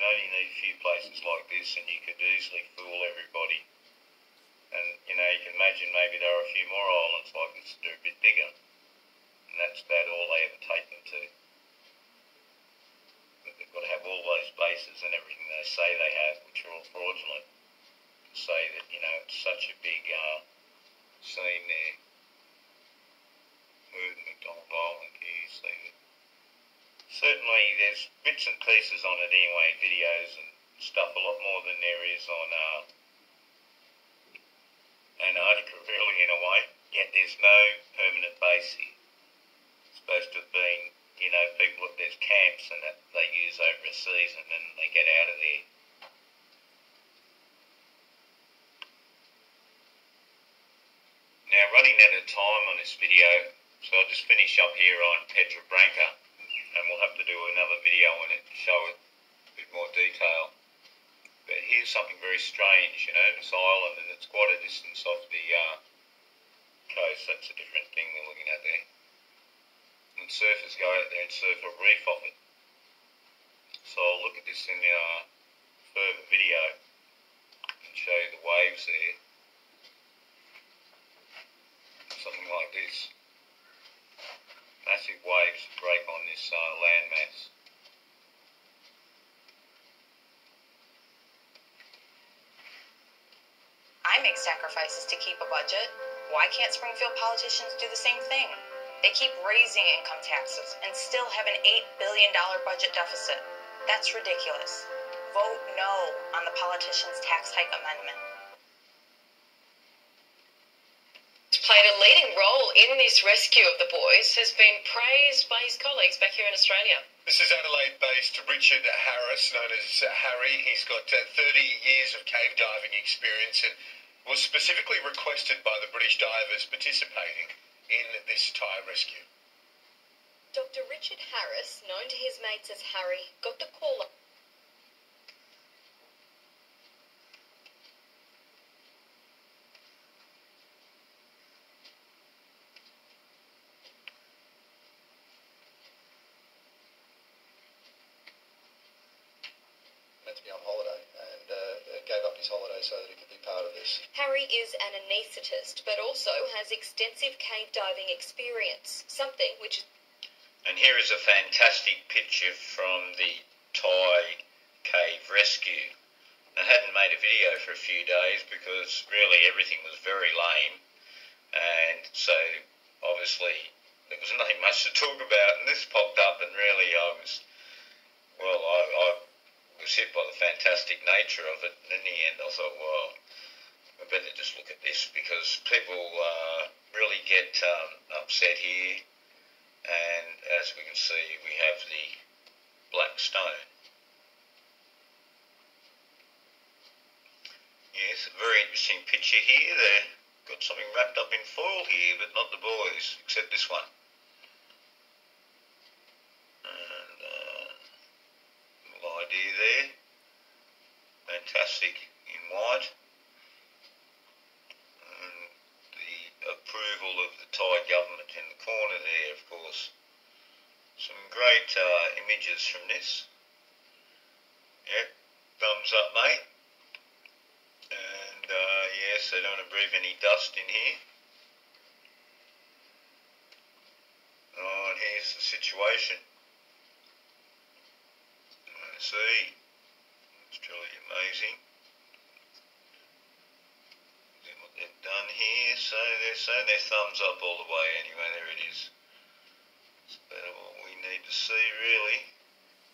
only need a few places like this and you could easily fool everybody. And, you know, you can imagine maybe there are a few more islands like this that are a bit bigger. And that's about all they ever take them to. But they've got to have all those bases and everything they say they have, which are all fraudulent. To say that, you know, it's such a big scene there. Moving McDonald Island here, you see it. Certainly there's bits and pieces on it anyway, videos and stuff, a lot more than there is on Antarctica really in a way, yet there's no permanent base here. It's supposed to have been, you know, people, there's camps and that they use over a season and they get out of there. Now running out of time on this video, so I'll just finish up here on Petra Branca and we'll have to do another video on it to show it a bit more detail. But here's something very strange, you know, this island, and it's quite a distance off the coast. That's a different thing we're looking at there. And surfers go out there and surf a reef off it. So I'll look at this in a further video and show you the waves there. Something like this. Massive waves break on this landmass. I make sacrifices to keep a budget. Why can't Springfield politicians do the same thing? They keep raising income taxes and still have an $8 billion budget deficit. That's ridiculous. Vote no on the politicians' tax hike amendment. Played a leading role in this rescue of the boys, has been praised by his colleagues back here in Australia. This is Adelaide-based Richard Harris, known as Harry. He's got 30 years of cave diving experience and was specifically requested by the British divers participating in this Thai rescue. Dr. Richard Harris, known to his mates as Harry, got the call up. To be on holiday and gave up his holiday so that he could be part of this. Harry is an anaesthetist, but also has extensive cave diving experience, something which... And here is a fantastic picture from the Thai cave rescue. I hadn't made a video for a few days because really everything was very lame, and so obviously there was nothing much to talk about, and this popped up and really I was hit by the fantastic nature of it, and in the end I thought, well, I better just look at this because people really get upset here, and as we can see we have the black stone. Yes, a very interesting picture here. They've got something wrapped up in foil here, but not the boys, except this one. Idea there, fantastic in white, and the approval of the Thai government in the corner there, of course. Some great images from this. Yep, thumbs up, mate. And yes, they don't want to breathe any dust in here. Oh, and here's the situation. See, it's truly amazing. Look what they've done here. So they're saying their thumbs up all the way. Anyway, there it is. It's about what we need to see, really.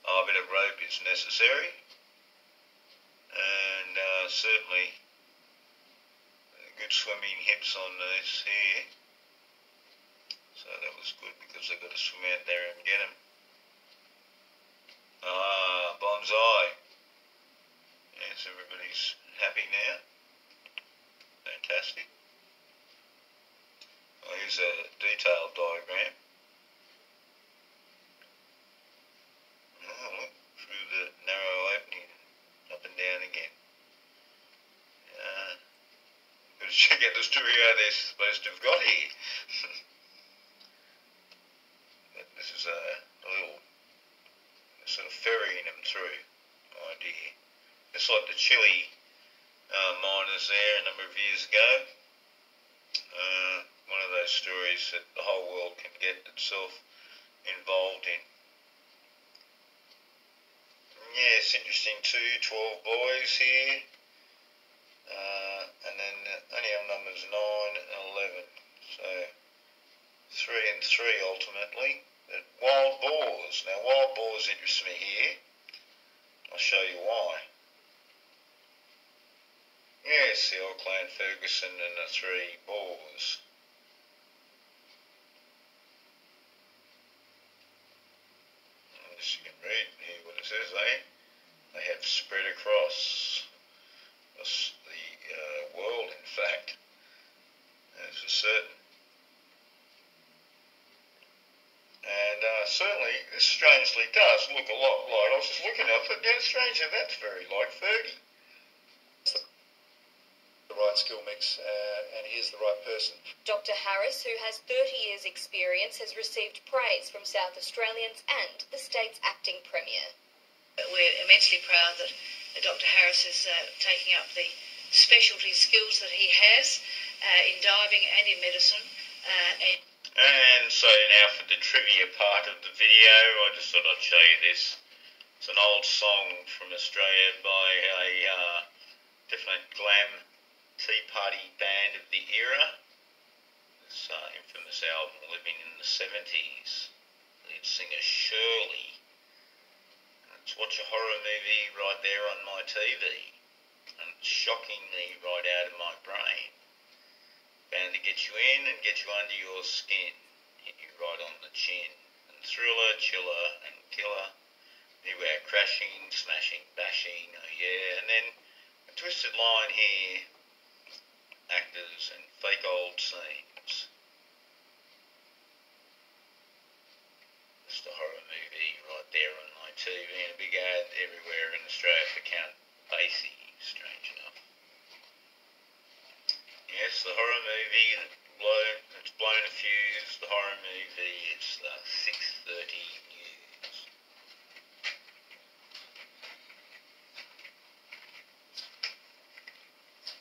Oh, a bit of rope is necessary, and certainly good swimming hips on this here. So that was good because they've got to swim out there and get them. Ah, bonsai. Yes, everybody's happy now. Fantastic. Well, here's a detailed diagram. Oh, look, through the narrow opening, up and down again. Got to check out the story how they're supposed to have got here. But this is a little sort of ferrying them through. I idea. It's like the Chile miners there a number of years ago. One of those stories that the whole world can get itself involved in. Yeah, it's interesting too, 12 boys here. And then only have numbers 9 and 11. So 3 and 3 ultimately. But wild boars. Now wild boars interest me here. I'll show you why. Yes, the old clan Ferguson and the 3 boars. As you can read here what it says, they have spread across the world, in fact, that's for certain. And certainly, this strangely does look a lot like, I was just looking up, but yeah, strangely, that's very like Fergie. The right skill mix, and he is the right person. Dr. Harris, who has 30 years' experience, has received praise from South Australians and the state's acting premier. We're immensely proud that Dr. Harris is taking up the specialty skills that he has in diving and in medicine. And so now for the trivia part of the video, I just thought I'd show you this. It's an old song from Australia by a definite glam Tea Party band of the era. This infamous album Living in the 70s. Lead singer Shirley. Let's watch a horror movie right there on my TV. And it's shocking me right out of my brain. Bound to get you in and get you under your skin. Hit you right on the chin. And thriller, chiller and killer. Anywhere crashing, smashing, bashing, oh yeah. And then a twisted line here. Actors and fake old scenes. Just a horror movie right there on my TV and a big ad everywhere in Australia for Count Basie, strange enough. Yes, the horror movie it's blown a fuse. The horror movie, it's the 6:30 news.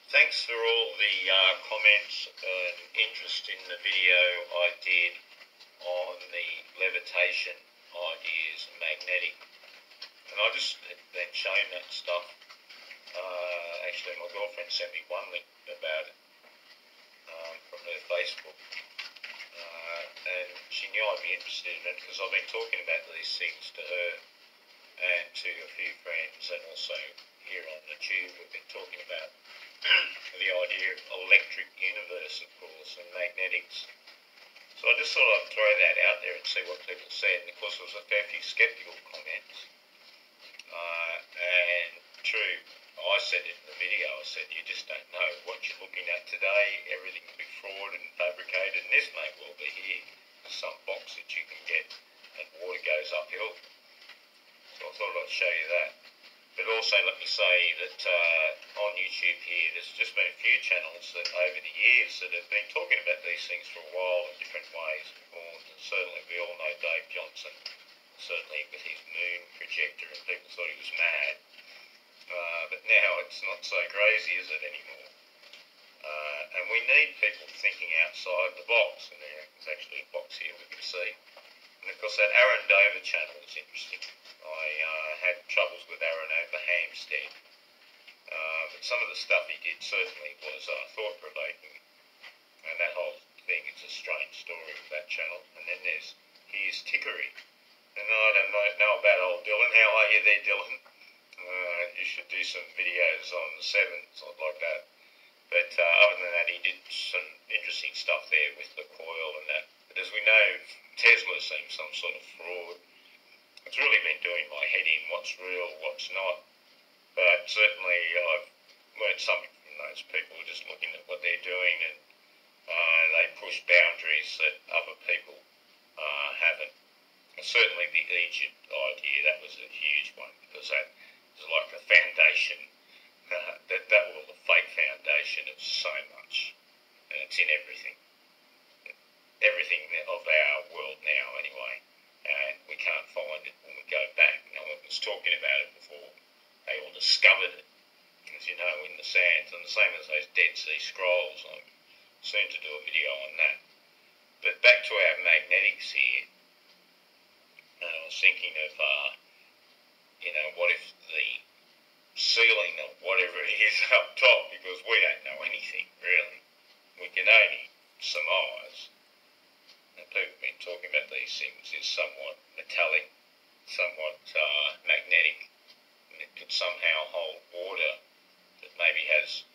Thanks for all the comments and interest in the video I did on the levitation ideas and magnetic. And I just been showing that stuff. Actually, my girlfriend sent me one link about it from her Facebook. And she knew I'd be interested in it because I've been talking about these things to her and to a few friends, and also here on the tube we've been talking about the idea of electric universe, of course, and magnetics. So I just thought I'd throw that out there and see what people said. And of course there was a fair few sceptical comments. And true, I said it in the video, I said you just don't know what you're looking at today. Everything will be fraud and fabricated, and this may well be here. Some box that you can get and water goes uphill. So I thought I'd show you that. But also let me say that on YouTube here, there's just been a few channels that over the years that have been talking about these things for a while in different ways and forms. And certainly we all know Dave Johnson, certainly with his moon projector, and people thought he was mad. But now it's not so crazy, is it, anymore? And we need people thinking outside the box. And there's actually a box here we can see. And of course that Aaron Dover channel is interesting. I had troubles with Aaron over Hampstead. But some of the stuff he did certainly was thought-provoking. And that whole thing is a strange story of that channel. And then here's Tickery. And I don't know about old Dylan. How are you there, Dylan? You should do some videos on the sevens, I'd like that. But other than that, he did some interesting stuff there with the coil and that. But as we know, Tesla seems some sort of fraud. It's really been doing my head in, what's real, what's not. But certainly I've learned something from those people, just looking at what they're doing, and they push boundaries that other people haven't. And certainly the Egypt idea, that was a huge one, because that is like the foundation, that was the fake foundation of so much, and it's in everything of our world now anyway, and we can't find it when we go back. No one was talking about it before, they all discovered it, as you know, in the sands, and the same as those Dead Sea Scrolls. I'm soon to do a video on that. But back to our magnetics here, and I was thinking of, what if the ceiling of whatever it is up top, because we don't know anything, really. We can only surmise, and people have been talking about these things, is somewhat metallic, somewhat magnetic, and it could somehow hold water that maybe has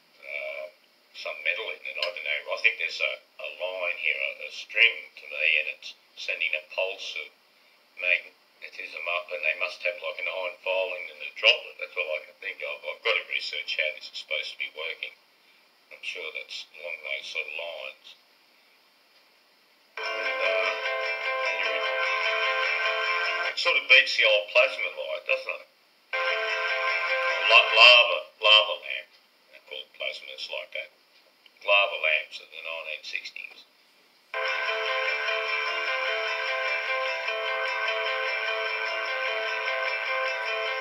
some metal in it. I don't know. I think there's a line here, a string to me, and it's sending a pulse of magnetism up, and they must have like an iron filing and a droplet. That's all I can think of. I've got to research how this is supposed to be working. I'm sure that's along those sort of lines. And, it sort of beats the old plasma light, doesn't it? Lava lamp. They call it plasmas like that. Lava lamps of the 1960s.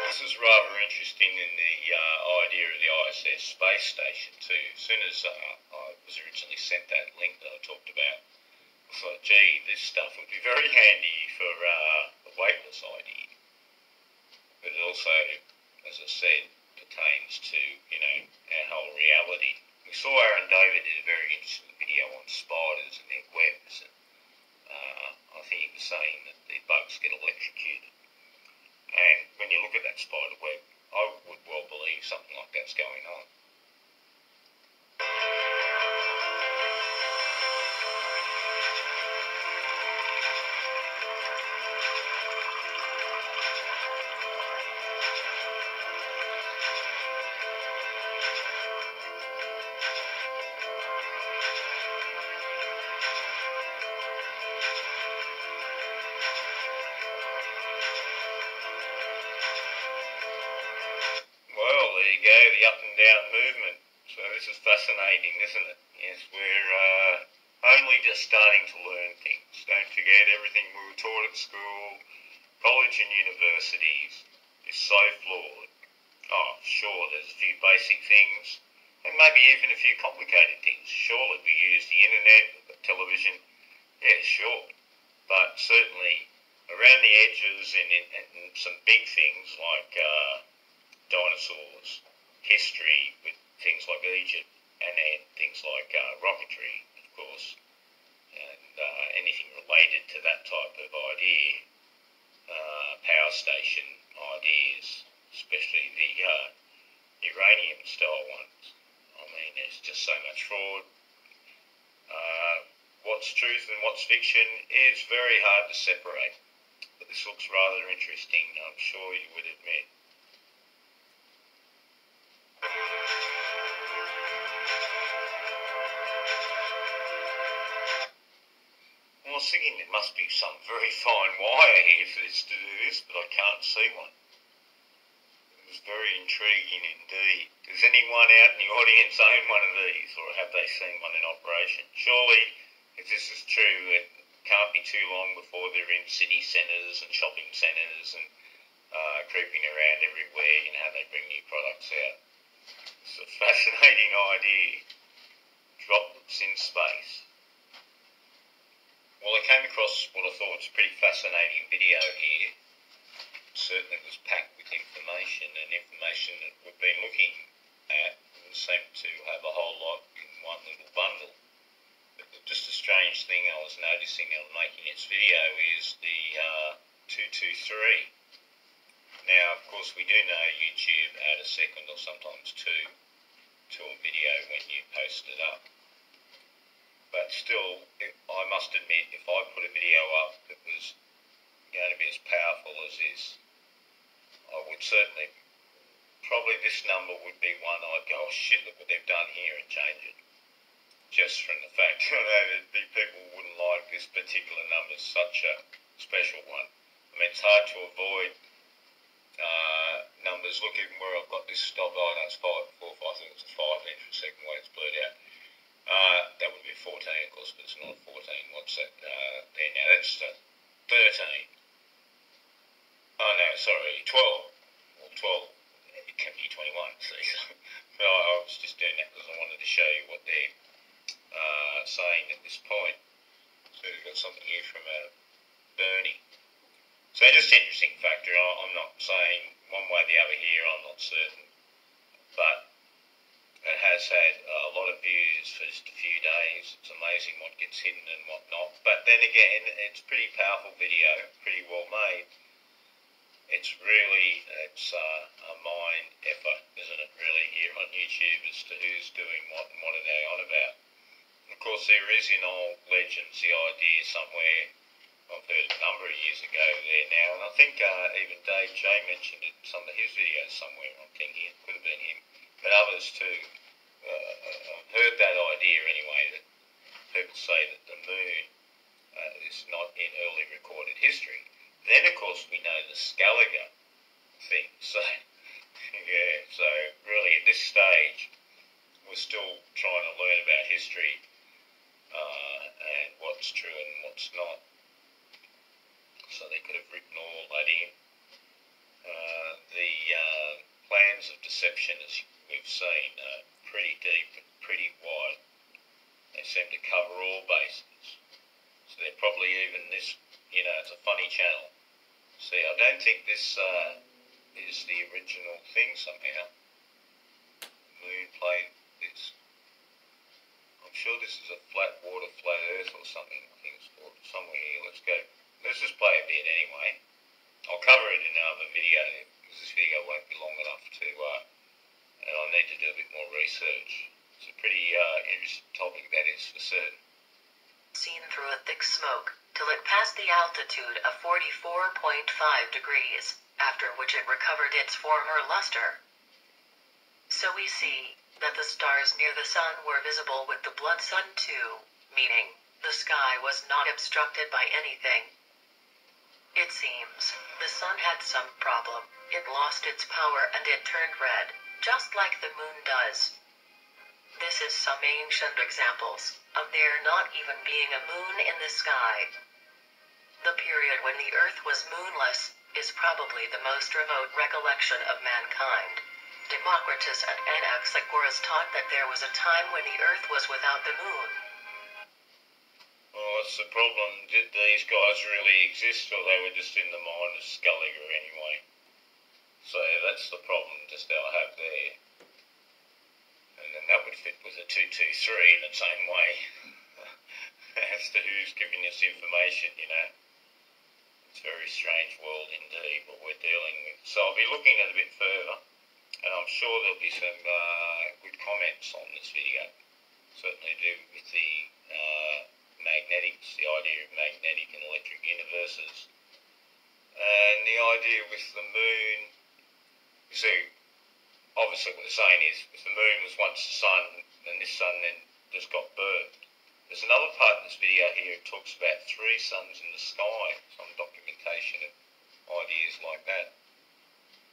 This is rather interesting in the idea of the ISS space station too. As soon as I was originally sent that link that I talked about, I thought, gee, this stuff would be very handy for the weightless idea. But it also, as I said, pertains to, our whole reality. We saw Aaron David did a very interesting video on spiders and their webs, and I think he was saying that the bugs get electrocuted. And when you look at that spider web, I would well believe something like that's going on. Well, there you go, the up and down movement. So this is fascinating, isn't it? Yes, we're only just starting to learn things. Don't forget everything we were taught at school, college and universities is so flawed. Oh, sure, there's a few basic things, and maybe even a few complicated things. Surely we use the internet, television, yeah, sure. But certainly around the edges and some big things like dinosaurs, history with things like Egypt, and then things like rocketry, of course, and anything related to that type of idea, power station ideas, especially the uranium-style ones. I mean, there's just so much fraud. What's truth and what's fiction is very hard to separate, but this looks rather interesting, I'm sure you would admit. I was thinking there must be some very fine wire here for this to do this, but I can't see one. It was very intriguing indeed. Does anyone out in the audience own one of these, or have they seen one in operation? Surely, if this is true, it can't be too long before they're in city centres and shopping centres and creeping around everywhere, how they bring new products out. It's a fascinating idea. Droplets in space. Well, I came across what I thought was a pretty fascinating video here. It certainly was packed with information, and information that we've been looking at and seemed to have a whole lot in one little bundle. But just a strange thing I was noticing on making this video is the 223. Now, of course, we do know YouTube add a second or sometimes two to a video when you post it up. But still, I must admit, if I put a video up that was going to be as powerful as this, I would certainly, probably this number would be one I'd go, oh shit, look what they've done here, and change it. Just from the fact that people wouldn't like this particular number, such a special one. I mean, it's hard to avoid numbers. Look, even where I've got this stop, oh no, it's 5, 4, 5, I think it's a 5 inch per second way it's blurred out. That would be 14, of course, but it's not 14. What's that there now? That's 13. Oh no, sorry, 12. Well, 12 it can be 21, see. So, but I was just doing that because I wanted to show you what they're saying at this point. So we've got something here from Bernie. So just interesting factor. I'm not saying one way or the other here, I'm not certain. But it has had a lot of views for just a few days. It's amazing what gets hidden and what not. But then again, it's a pretty powerful video, pretty well made. It's a mind effort, isn't it, really, here on YouTube as to who's doing what and what are they on about. Of course, there is in old legends the idea somewhere, I've heard a number of years ago there now, and I think even Dave J mentioned it in some of his videos somewhere, I'm thinking it could have been him, but others too. I've heard that idea anyway, that people say that the moon is not in early recorded history. Then, of course, we know the Scaliger thing, so, yeah, so really at this stage, we're still trying to learn about history and what's true and what's not. So they could have written all that in. The plans of deception, as we've seen, are pretty deep and pretty wide. They seem to cover all bases. So they're probably even this, it's a funny channel. See, I don't think this is the original thing somehow. Moon plane, this. I'm sure this is a flat water, flat earth or something. I think it's called somewhere here. Let's go. Let's just play a bit anyway. I'll cover it in another video because this video won't be long enough to, and I need to do a bit more research. It's a pretty interesting topic, that is for certain. Seen through a thick smoke, till it passed the altitude of 44.5 degrees, after which it recovered its former luster. So we see that the stars near the sun were visible with the blood sun too, meaning the sky was not obstructed by anything. It seems the sun had some problem. It lost its power and it turned red, just like the moon does. This is some ancient examples of there not even being a moon in the sky. The period when the earth was moonless is probably the most remote recollection of mankind. Democritus and Anaxagoras taught that there was a time when the earth was without the moon. Well, that's the problem. Did these guys really exist, or they were just in the mind of Scaliger anyway? So that's the problem just I have there. And then that would fit with the 223 in its own way. As to who's giving us information, It's a very strange world indeed, what we're dealing with. So I'll be looking at it a bit further, and I'm sure there'll be some good comments on this video. Certainly do with the magnetics, the idea of magnetic and electric universes. And the idea with the moon, you see, obviously what they're saying is, if the moon was once the sun, and this sun then just got burned. There's another part in this video here, it talks about 3 suns in the sky, some documentation of ideas like that.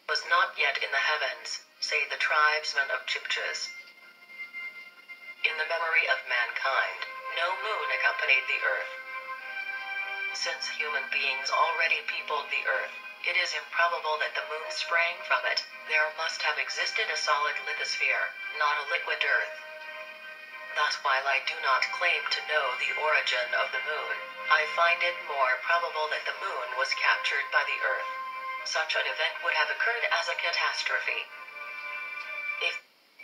Was not yet in the heavens, say the tribesmen of Chibchas. In the memory of mankind, no moon accompanied the earth. Since human beings already peopled the earth, it is improbable that the moon sprang from it. There must have existed a solid lithosphere, not a liquid earth. Thus, while I do not claim to know the origin of the moon, I find it more probable that the moon was captured by the earth. Such an event would have occurred as a catastrophe.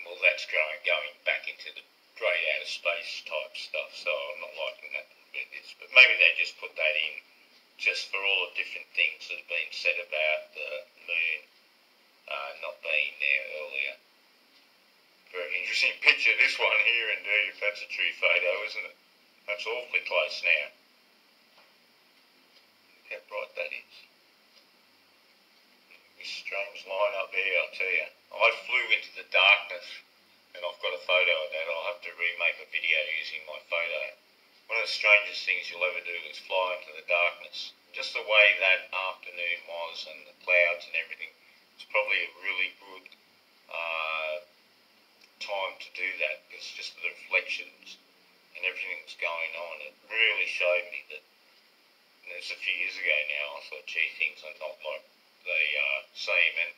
Well, that's going back into the great outer space type stuff, so I'm not liking that bit. But maybe they just put that in just for all the different things that have been said about the moon not being there earlier. Very interesting picture, this one here indeed, if that's a true photo, isn't it? That's awfully close now. Look how bright that is. This strange line up there, I'll tell you. I flew into the darkness, and I've got a photo of that. I'll have to remake a video using my photo. One of the strangest things you'll ever do is fly into the darkness. Just the way that afternoon was, and the clouds and everything. It's probably a really good time to do that, because just the reflections and everything that's going on, it really showed me that, and it's a few years ago now, I thought, gee, things are not like they seem. And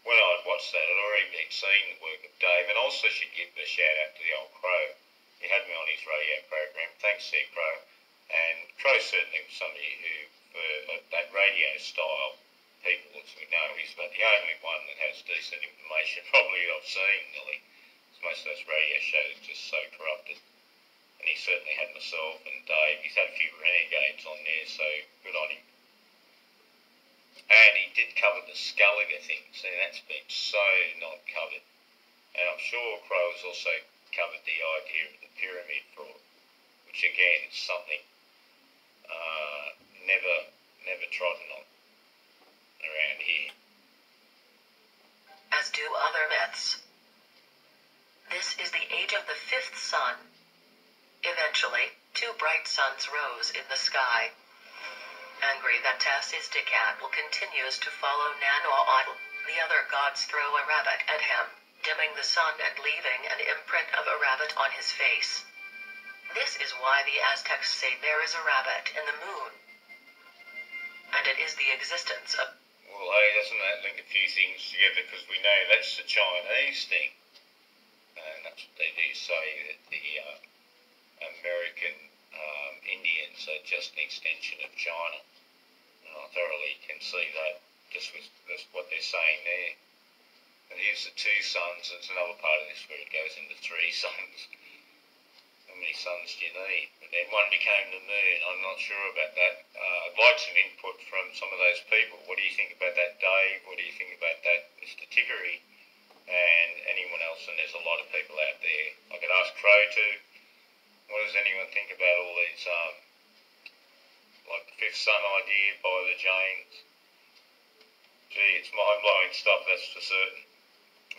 when I'd watched that. I'd already seen the work of Dave, and also should give a shout out to the old Crow. He had me on his radio program. Thanks there, Crow. And Crow certainly was somebody who, for that radio style, people as we know, he's about the only one that has decent information probably I've seen, Nearly. Most of those radio shows are just so corrupted. And he certainly had myself and Dave. He's had a few renegades on there, so good on him. And he did cover the Sculliger thing. See, that's been so not covered. And I'm sure Crow has also covered the idea of the pyramid fraud, which again is something never trodden on around here. As do other myths. This is the age of the fifth sun. Eventually, two bright suns rose in the sky. Angry that Tassisticat continues to follow Nanoatl, the other gods throw a rabbit at him, dimming the sun and leaving an imprint of a rabbit on his face. This is why the Aztecs say there is a rabbit in the moon. And it is the existence of... Well, hey, doesn't that link a few things together? Because we know that's the Chinese thing. And that's what they do say, that the American Indians are just an extension of China. And I thoroughly can see that just with what they're saying there. And here's the two suns. There's another part of this where it goes into three suns. How many suns do you need? But then one became the moon. I'm not sure about that. I'd like some input from some of those people. What do you think about that, Dave? What do you think about that, Mr. Tickery? And anyone else? And there's a lot of people out there. I could ask Crow too. What does anyone think about all these, like the fifth sun idea by the Janes? Gee, it's mind-blowing stuff, that's for certain.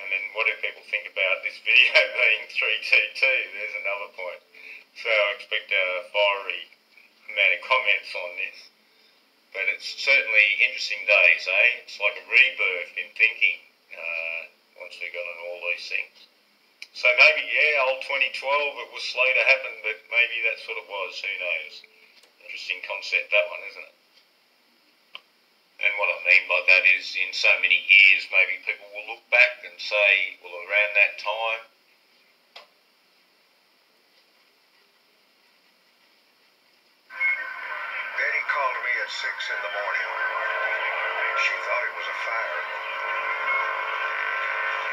And then what do people think about this video being 322? There's another point. So I expect a fiery amount of comments on this. But it's certainly interesting days, eh? It's like a rebirth in thinking once we got on all these things. So maybe, yeah, old 2012, it was slow to happen, but maybe that's what it was. Who knows? Interesting concept, that one, isn't it? And what I mean by that is, in so many years, maybe people will look back and say, well, around that time, Betty called me at 6 in the morning. She thought it was a fire.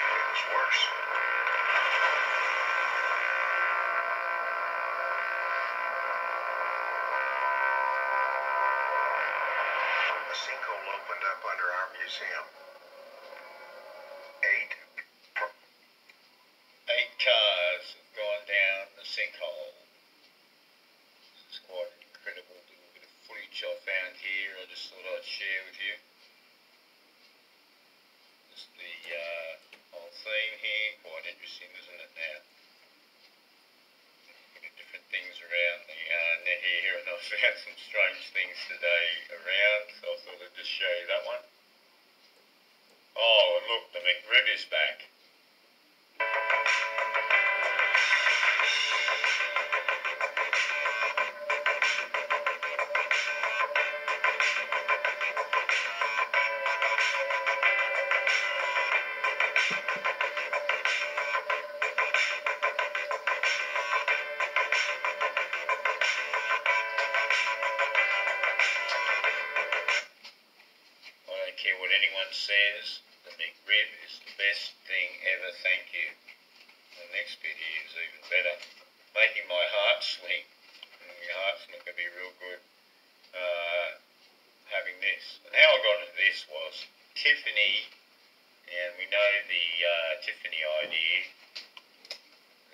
It was worse. A sinkhole opened up under our museum. 8 cars have gone down the sinkhole. This is quite an incredible little bit of footage I found here. I just thought I'd share with you. Just the whole theme here. Quite interesting, isn't it now? Different things around the net here, and I've found some strange things today around, so I thought I'd just show you that one. Oh, and look, the McRib is back. I don't care what anyone says, the McRib is the best thing ever, thank you. The next bit here is even better. Making my heart swing. Your heart's not going to be real good having this. And how I got into this was Tiffany, and we know the Tiffany idea,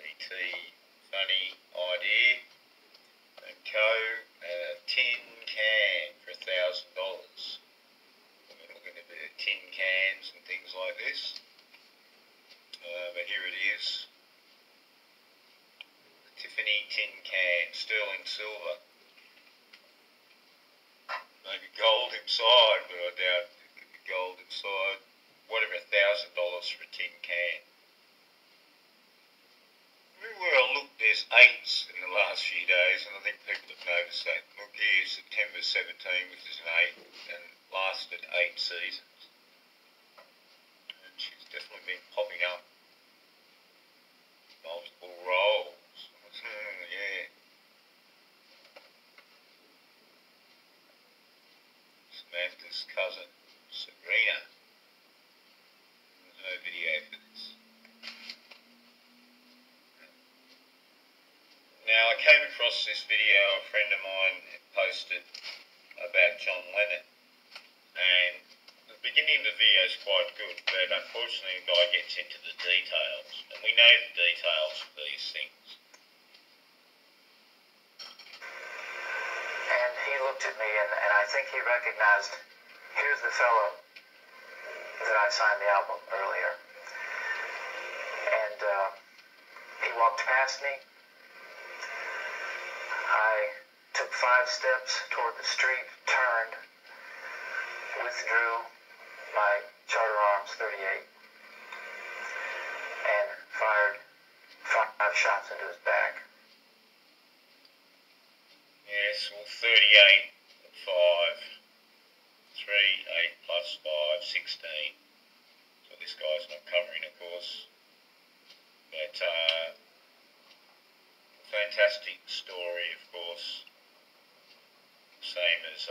the tea funny idea, and Co. Tin can for $1,000. Looking at the tin cans and things like this. But here it is. The Tiffany tin can, sterling silver. Maybe gold inside, but I doubt it could be gold inside. Whatever, $1,000 for a tin can. Everywhere I look, there's 8s in the last few days, and I think people have noticed that. Look here, September 17, which is an 8, and lasted 8 seasons. And she's definitely of mine had posted about John Lennon, and the beginning of the video is quite good, but unfortunately the guy gets into the details, and we know the details of these things. And he looked at me, and I think he recognized, here's the fellow that I signed the album earlier. And he walked past me. I took 5 steps toward the street, turned, withdrew my Charter Arms 38, and fired 5 shots into his back. Yes, well, 38, 5, 3, 8 plus 5, 16. So this guy's not covering, of course. But, fantastic story, of course. Same as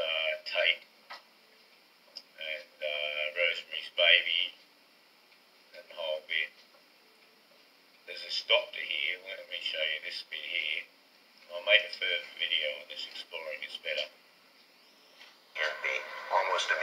Tate and Rosemary's Baby and the whole bit. There's a doctor here. Let me show you this bit here. I'll make a further video on this, exploring this better. Can be almost immediately.